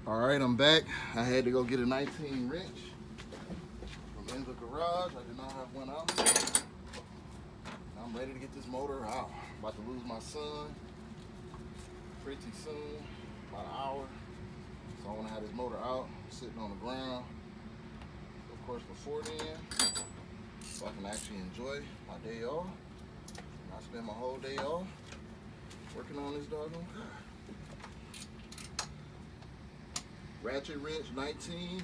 All right, I'm back. I had to go get a 19 wrench from in the garage. I did not have one out. I'm ready to get this motor out. I'm about to lose my son pretty soon, about an hour. So I want to have this motor out, sitting on the ground. Of course, before then, so I can actually enjoy my day off. I spend my whole day off working on this doggone car. Ratchet wrench 19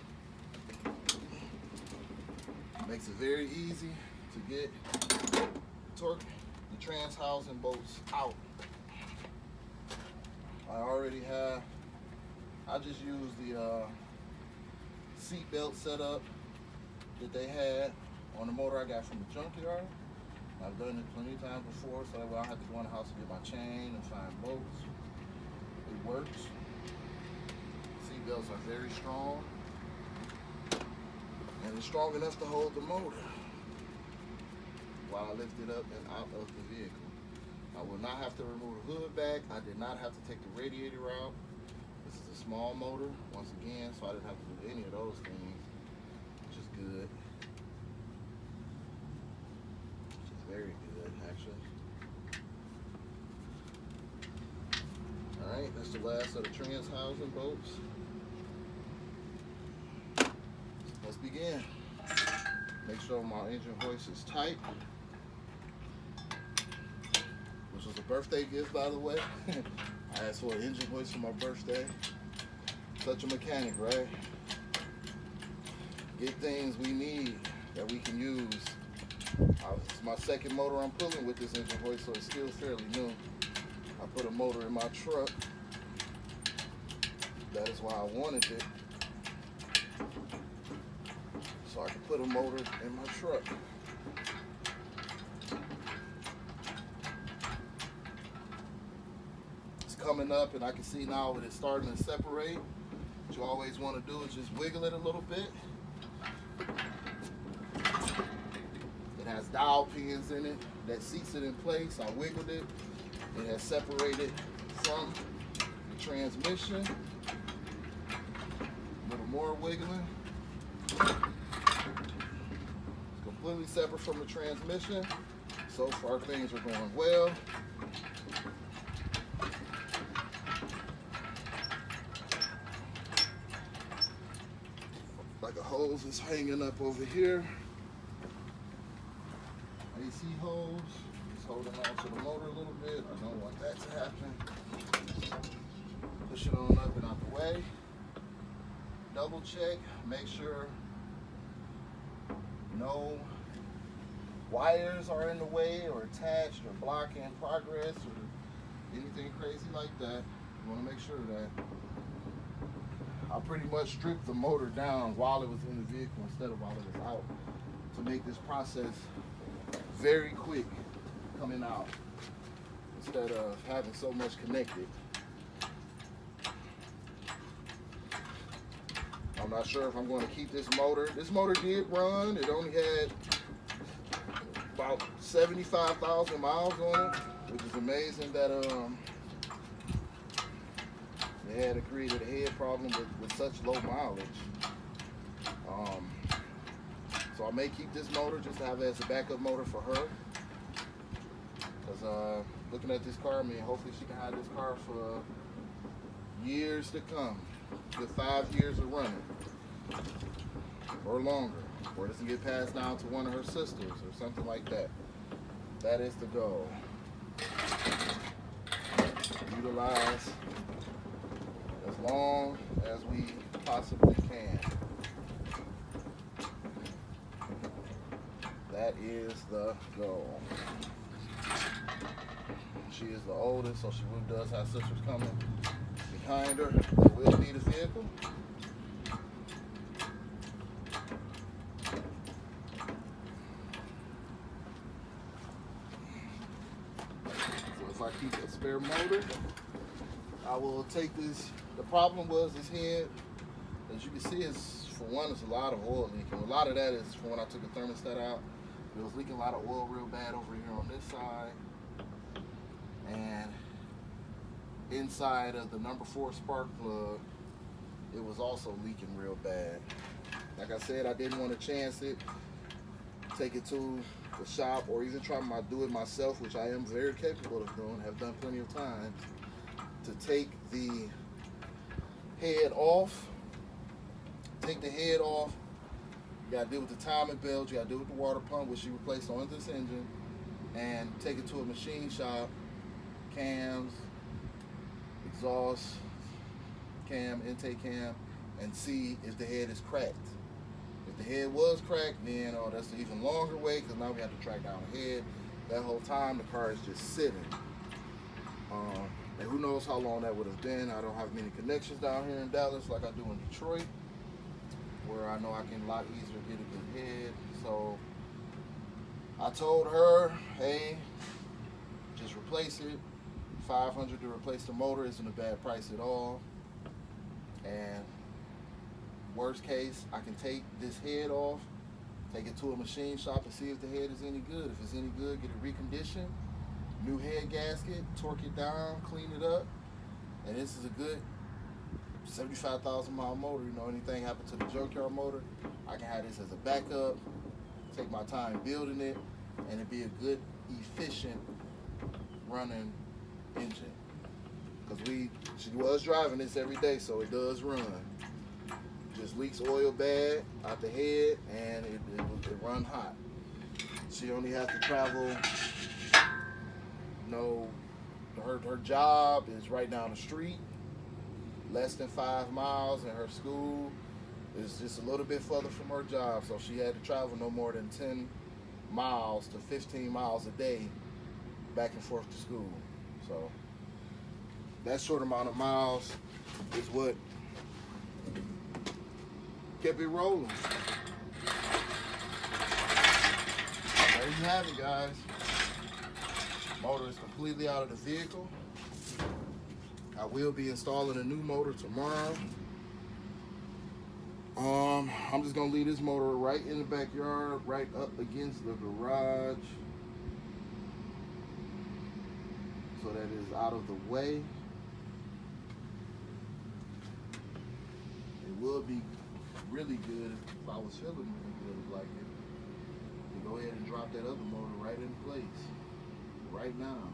makes it very easy to get torque the trans housing bolts out. I just used the seat belt setup that they had on the motor I got from the junkyard. I've done it plenty of times before, so that way I don't have to go in the house and get my chain and find bolts. It works. Seat belts are very strong, and it's strong enough to hold the motor while I lift it up and out of the vehicle. I will not have to remove the hood back. I did not have to take the radiator out. This is a small motor, once again, so I didn't have to do any of those things, which is good. Which is very good, actually. All right, that's the last of the trans housing bolts. Let's begin. Make sure my engine hoist is tight, which was a birthday gift, by the way. I asked for an engine hoist for my birthday. Such a mechanic, right? Get things we need that we can use. It's my second motor I'm pulling with this engine hoist, so it's still fairly new. I put a motor in my truck. That is why I wanted it. So I can put a motor in my truck. It's coming up, and I can see now that it's starting to separate. What you always want to do is just wiggle it a little bit. It has dowel pins in it that seats it in place. I wiggled it. It has separated from the transmission. A little more wiggling. Completely separate from the transmission. So far things are going well. Like a hose is hanging up over here. AC hose. Just holding on to the motor a little bit. I don't want that to happen. Push it on up and out the way. Double check. Make sure no wires are in the way or attached or blocking progress or anything crazy like that. You want to make sure of that. I pretty much stripped the motor down while it was in the vehicle instead of while it was out to make this process very quick coming out instead of having so much connected. I'm not sure if I'm going to keep this motor. This motor did run. It only had about 75,000 miles on it, which is amazing that they had created a head problem with such low mileage. So I may keep this motor just to have it as a backup motor for her. Because looking at this car, I mean, hopefully she can have this car for years to come. Good 5 years of running or longer, or it doesn't get passed down to one of her sisters or something like that. That is the goal. Utilize as long as we possibly can. That is the goal. She is the oldest, so she really does have sisters coming behind her that will need a vehicle. So if I keep a spare motor, I will take this. The problem was this head, as you can see, is for one, it's a lot of oil leaking. A lot of that is from when I took the thermostat out. It was leaking a lot of oil real bad over here on this side. And inside of the number 4 spark plug, it was also leaking real bad. Like I said, I didn't want to chance it, take it to the shop, or even try to do it myself, which I am very capable of doing, have done plenty of times, to take the head off. Take the head off. You gotta deal with the timing belt, you gotta deal with the water pump, which you replaced on this engine, and take it to a machine shop, cams, exhaust cam, intake cam, and see if the head is cracked. If the head was cracked, then that's an even longer wait, because now we have to track down the head. That whole time the car is just sitting. And who knows how long that would have been. I don't have many connections down here in Dallas like I do in Detroit, where I know I can a lot easier get a good head. So I told her, hey, just replace it. $500 to replace the motor isn't a bad price at all. And worst case, I can take this head off, take it to a machine shop and see if the head is any good. If it's any good, get it reconditioned, new head gasket, torque it down, clean it up. And this is a good 75,000 mile motor. Anything happen to the junkyard motor, I can have this as a backup, take my time building it, and it'd be a good, efficient running engine. Because she was driving this every day, so it does run. Just leaks oil bad out the head, and it run hot. She only has to travel, her job is right down the street, less than 5 miles, and her school is just a little bit further from her job, so she had to travel no more than 10 miles to 15 miles a day back and forth to school. So that short amount of miles is what kept it rolling. There you have it, guys. Motor is completely out of the vehicle. I will be installing a new motor tomorrow. I'm just gonna leave this motor right in the backyard, right up against the garage, so that it is out of the way. It would be really good if I was feeling really good like it, to go ahead and drop that other motor right in place right now.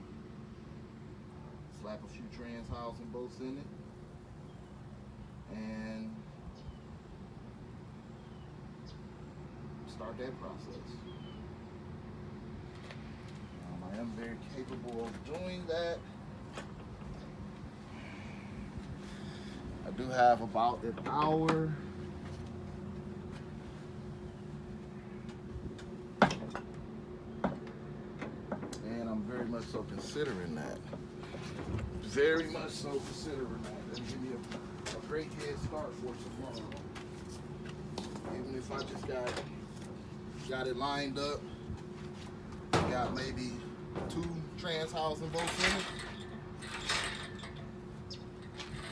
Slap a few trans housing bolts in it and start that process. I am very capable of doing that. I do have about an hour and I'm very much so considering that. Very much so considering that. That'll give me a great head start for tomorrow. Even if I just got it lined up, got maybe 2 trans housing bolts in it,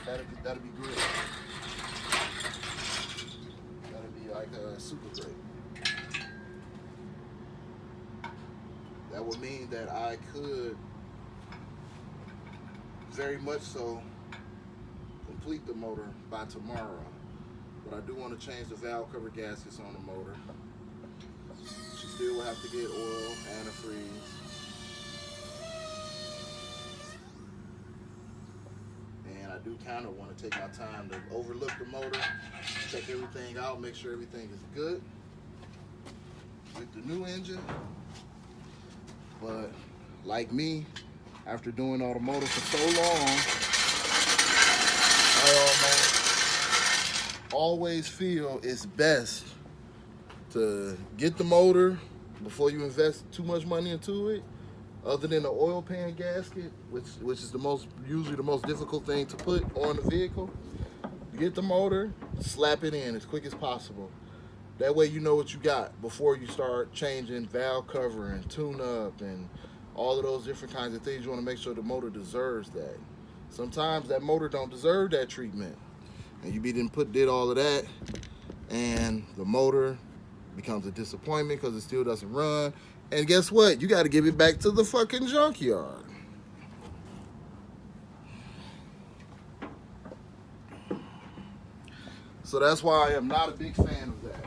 that'll be great. That'll be like a super great. That would mean that I could very much so complete the motor by tomorrow. But I do want to change the valve cover gaskets on the motor. She still will have to get oil, antifreeze. And I do kind of want to take my time to overlook the motor, check everything out, make sure everything is good with the new engine. But like me, after doing automotive for so long, I always feel it's best to get the motor before you invest too much money into it, other than the oil pan gasket, which is usually the most difficult thing to put on the vehicle. Get the motor, slap it in as quick as possible. That way you know what you got before you start changing valve cover and tune-up and all of those different kinds of things. You want to make sure the motor deserves that. Sometimes that motor don't deserve that treatment, and you did all of that, and the motor becomes a disappointment because it still doesn't run. And guess what? You got to give it back to the fucking junkyard. So that's why I am not a big fan of that.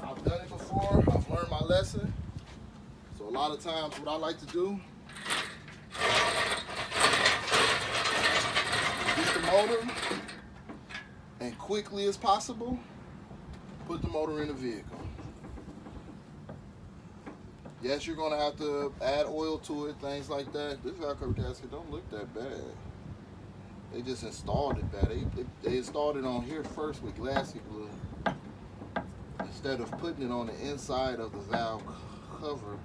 I've done it before, I've learned my lesson. So a lot of times what I like to do is get the motor and quickly as possible, put the motor in the vehicle. Yes, you're gonna have to add oil to it, things like that. This Velcro gasket don't look that bad. They just installed it bad. They installed it on here first with glassy glue instead of putting it on the inside of the valve cover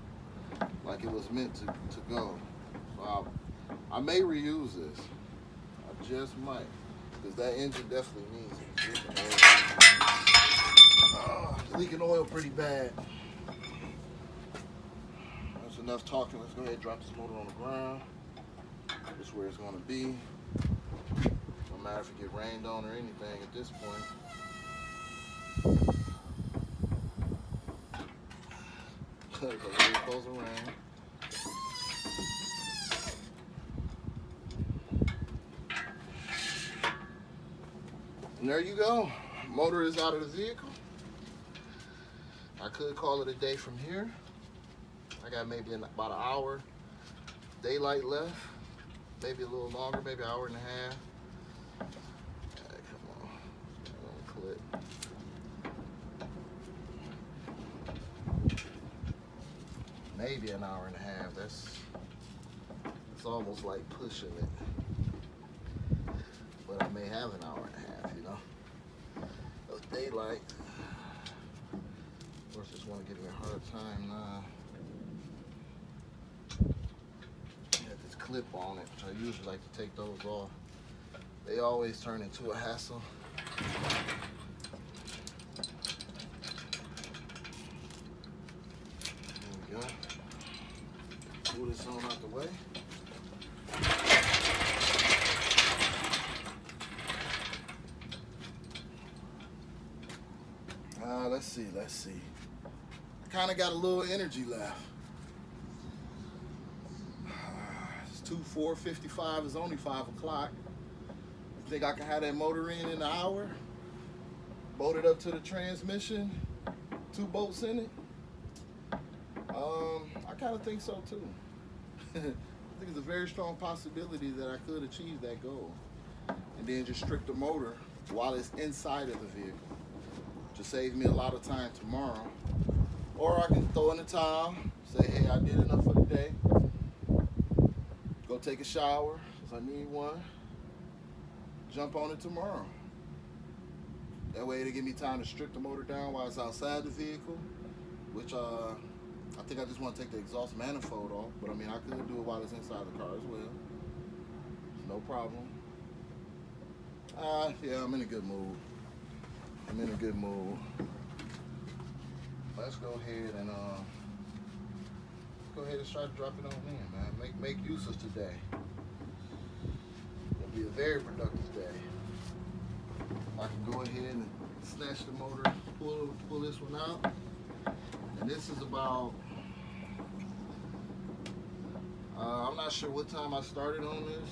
like it was meant to go. So I may reuse this. I just might, because that engine definitely needs it. Leaking oil pretty bad. That's enough talking. Let's go ahead and drop this motor on the ground. This is where it's going to be. No matter if it get rained on or anything at this point. Because it's supposed to rain. And there you go. Motor is out of the vehicle. I could call it a day from here. I got maybe about an hour daylight left. Maybe a little longer, maybe an hour and a half. Right, come on. Clip. Maybe an hour and a half. It's almost like pushing it. But I may have an hour and a half, you know. Of daylight. Of course, just want to give me a hard time now. Clip on it, which I usually like to take those off. They always turn into a hassle. There we go. Pull this on out the way. Let's see. I kind of got a little energy left. 4:55 is only 5 o'clock. You think I can have that motor in an hour? Bolt it up to the transmission, 2 bolts in it? I kind of think so too. I think it's a very strong possibility that I could achieve that goal. And then just strip the motor while it's inside of the vehicle to save me a lot of time tomorrow. Or I can throw in the towel, say, hey, I did enough for the day. Go take a shower, because I need one. Jump on it tomorrow. That way it'll give me time to strip the motor down while it's outside the vehicle, which I think I just want to take the exhaust manifold off, but I mean, I could do it while it's inside the car as well. It's no problem. Yeah, I'm in a good mood. Let's go ahead and start dropping on in, man. Make use of today. It'll be a very productive day. I can go ahead and snatch the motor, pull this one out. And this is about, I'm not sure what time I started on this.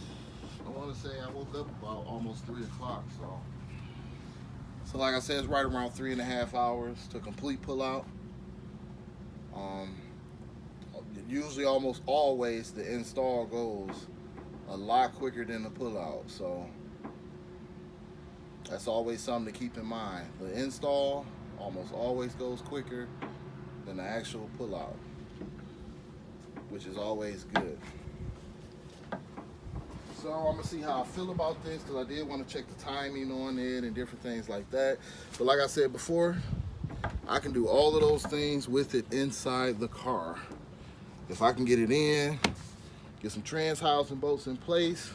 I want to say I woke up about almost 3 o'clock, so like I said, it's right around 3.5 hours to complete pull out. Usually, almost always, the install goes a lot quicker than the pull out, so that's always something to keep in mind. The install almost always goes quicker than the actual pull out, which is always good. So I'm gonna see how I feel about this, because I did want to check the timing on it and different things like that. But like I said before, I can do all of those things with it inside the car. If I can get it in, get some trans housing bolts in place,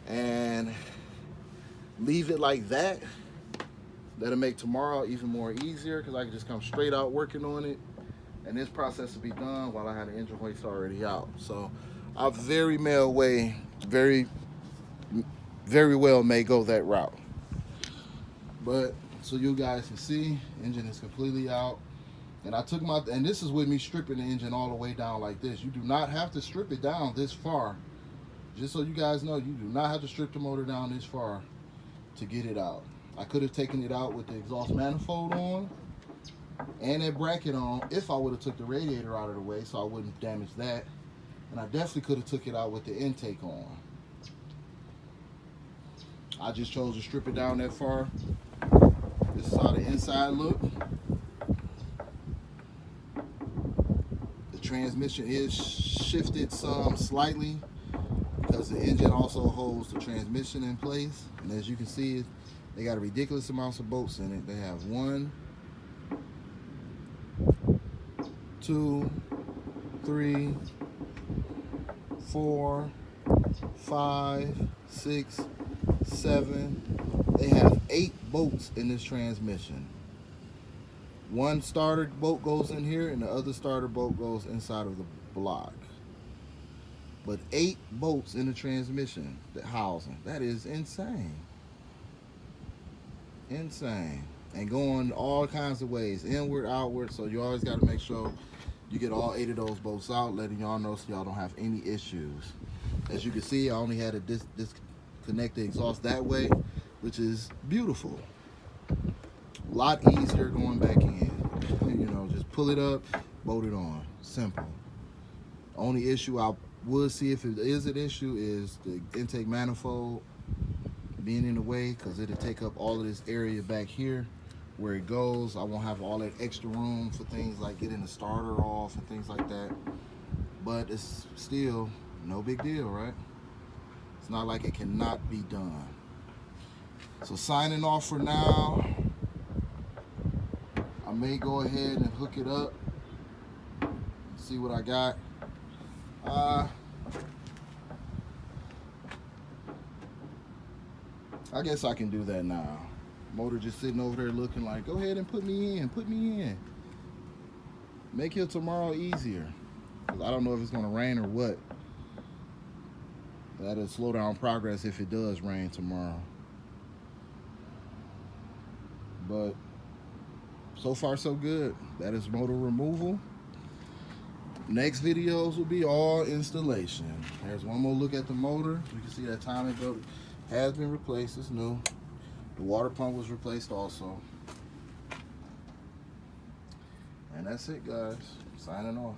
and leave it like that, that'll make tomorrow even more easier, because I can just come straight out working on it, and this process will be done while I have the engine hoist already out. So I very well may go that route. But so you guys can see, engine is completely out. And I took and this is with me stripping the engine all the way down like this. You do not have to strip it down this far. Just so you guys know, you do not have to strip the motor down this far. to get it out. I could have taken it out with the exhaust manifold on and that bracket on if I would have took the radiator out of the way so I wouldn't damage that. And I definitely could have took it out with the intake on. I just chose to strip it down that far. This is how the inside look. The transmission is shifted some slightly because the engine also holds the transmission in place. And as you can see, they got a ridiculous amount of bolts in it. They have 1, 2, 3, 4, 5, 6, 7. They have 8 bolts in this transmission. One starter bolt goes in here and the other starter bolt goes inside of the block. But 8 bolts in the transmission, the housing. That is insane. Insane. And going all kinds of ways, inward, outward, so you always got to make sure you get all 8 of those bolts out, letting y'all know so y'all don't have any issues. As you can see, I only had to disconnect the exhaust that way, which is beautiful. A lot easier going back in. You know, just pull it up, bolt it on. Simple. Only issue I would see if it is an issue is the intake manifold being in the way, because it'll take up all of this area back here where it goes. I won't have all that extra room for things like getting the starter off and things like that. But it's still no big deal, right? It's not like it cannot be done. So signing off for now. I may go ahead and hook it up, see what I got. I guess I can do that now. Motor just sitting over there looking like, go ahead and put me in. Make your tomorrow easier. 'Cause I don't know if it's gonna rain or what. That'll slow down progress if it does rain tomorrow. But so far so good. That is motor removal. Next videos will be all installation. There's one more look at the motor. You can see that timing belt has been replaced. It's new. The water pump was replaced also. And that's it, guys. Signing off.